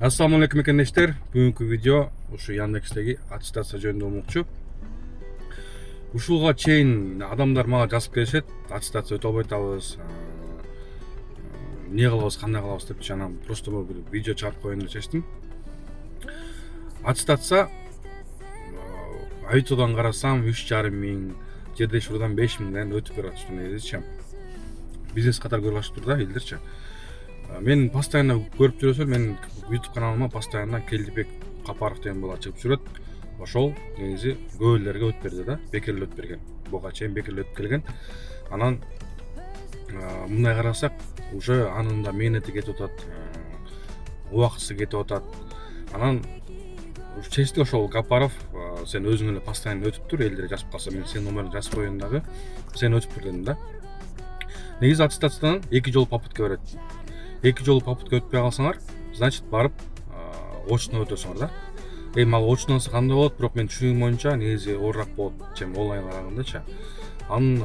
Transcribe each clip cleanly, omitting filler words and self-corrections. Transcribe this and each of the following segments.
Assalamu alaikum ekенdeштер. Бүгүнкү видео ушу Яндекстеги аттестация жөнүндө болмокчу. Ушулга чейин адамдар мага жазып келишет, аттестация өтө албай атабыз, эмне кылабыз, кандай кылабыз депчи. Анан просто бир видео чыгарып коеюн деп чечтим. Аттестация Авитодан карасам 3,5 миң, жерде шурудан 5 миңден өтүп берет ушу негизичи. Бизнес катары көрүп да элдерчи. Мен постоянно көрүп жүрөсүм, мен YouTube каналыма постоянно Келдибек Капаров деген бала чыгып жүрөт. Ошол негизи көп элдерге өтүп берди да, бекерлеп өтүп берген. Буга чейин бекерлеп өтүп келген. Анан мындай карасак, уже анын да мээнети кетип атат, убакыты кетип атат. Анан чечти ошол Капаров, сен өзүң эле постоянно өтүп тур, элдер жазып калса, мен сенин номериңди жазып коеюн дагы, сен өтүп тур дедим да. Негизи аттестациядан 2 жолу попытка берет. 2 жолу попытка өтпөй калсаңар, значит барып очно өтөсүңөр да. Ал очносы кандай болот? Бирок мен түшүнүгүм боюнча негизи оорураак болот, чем онлайн карагандачы. Анын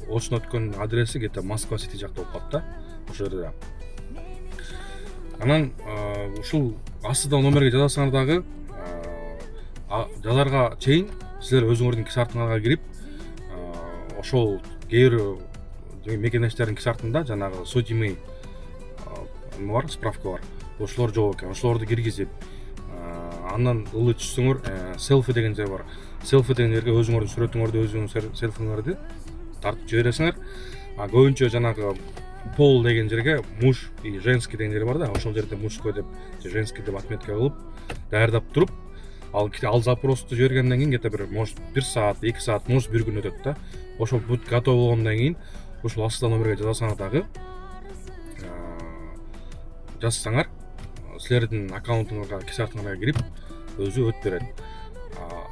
очно өткөн адреси где-то Москва Сити жакта болуп калат да, ошол жерде. Анан ушул астыда номерге жазасыңар дагы, жазарга чейин силер өзүңөрдүн кисартыңарга кирип, ошол кээ бир мекендештердин кисартында жанагы судимый бар, справка бар. Ошолор жок экен. Ошолорду киргизип, андан ылы түшсөңөр, селфи деген жер бар. Селфи деген жерге өзүңөрдүн сүрөтүңөрдү, өзүңөрдүн селфиңерди тартып жибересиңер. Көбүнчө жанагы пол деген жерге муж и женский деген жер бар да, ошол жерде мужской деп, женский деп отметка кылып, даярдап туруп, ал запросту жибергенден кийин где-то бир, может, 1 саат, 2 саат, может, 1 күн өтөт да. Ошол бүт готов болгондон кийин ушул астыда номерге жазасаңар дагы, жазсаңар, силердин аккаунтуңарга, кисартыңарга кирип, өзү өтүп берет.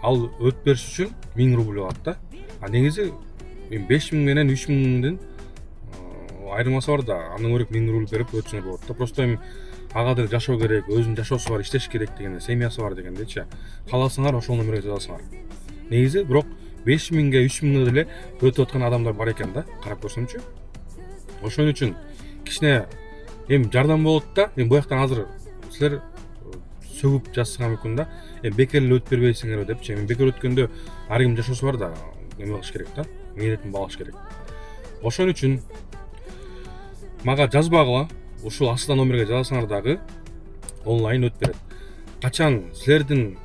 Ал өтүп бериш үчүн 1000 рубль алат да. Негизи 5 миң менен 3 миңдин айырмасы бар да, андан көрө 1000 рубль берип өтсөңөр болот да. Просто ага деле жашоо керек, өзүнүн жашоосу бар, иштеш керек деген, семьясы бар дегендейчи. Кааласаңар ошол номерге жазасыңар. Негизи бирок 5 миңге 3 миңге деле өтүп аткан адамдар бар экен да, карап көрсөмчү. Ошон үчүн кичине жардам болот да. Бу жактан азыр силер сөгүп жазсаңар мүмкүн да. Бекер өтүп бербейсиңерби депчи. Бекер өткөндө ар ким жашоосу бар да, эме кылыш керек да, мээнетин багыш керек. Ошон үчүн мага жазбагыла, ушул астыда номерге жазасаңар дагы онлайн өтүп берет. Качан силердин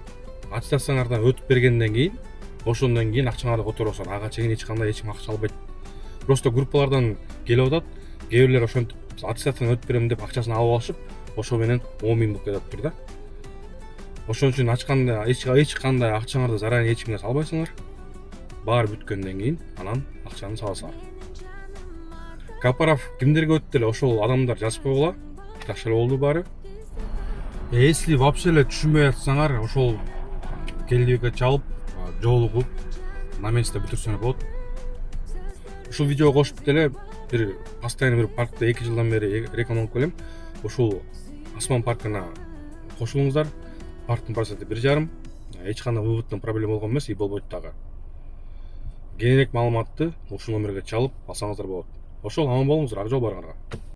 аттестацияңардан өтүп бергенден кийин, ошондон кийин акчаңарды которосуңар. Ага чейин эч ким акча албайт. Просто группалардан келип атат, кээ бирлер ошентип аттестациядан өтүп берем деп акчасын алып алышып, ошо менен 10 миң болуп кетиптир да. Ошон үчүн ачканда эч кандай акчаңарды заранее эч кимге салбайсыңар. Баары бүткөндөн кийин анан акчаны саласыңар. Капаров кимдерге өтүп деле ошол адамдар жазып койгула. Жакшы эле болду баары. Если вообще эле түшүнбөй атсаңар, ошол Келдибекке чалып, жолугуп, на месте бүтүрсөңөр болот. Ушул видеого кошуп деле бир постоянно бир паркта 2 жылдан бери рекламалап келем. Ушул Асман паркына кошулуңуздар. Парктын проценти 1,5. Эч кандай выводтон проблема болгон эмес, и болбойт дагы. Кененирээк маалыматты ушул номерге чалып алсаңыздар болот. Ошол аман болуңуздар, ак жол барыңарга.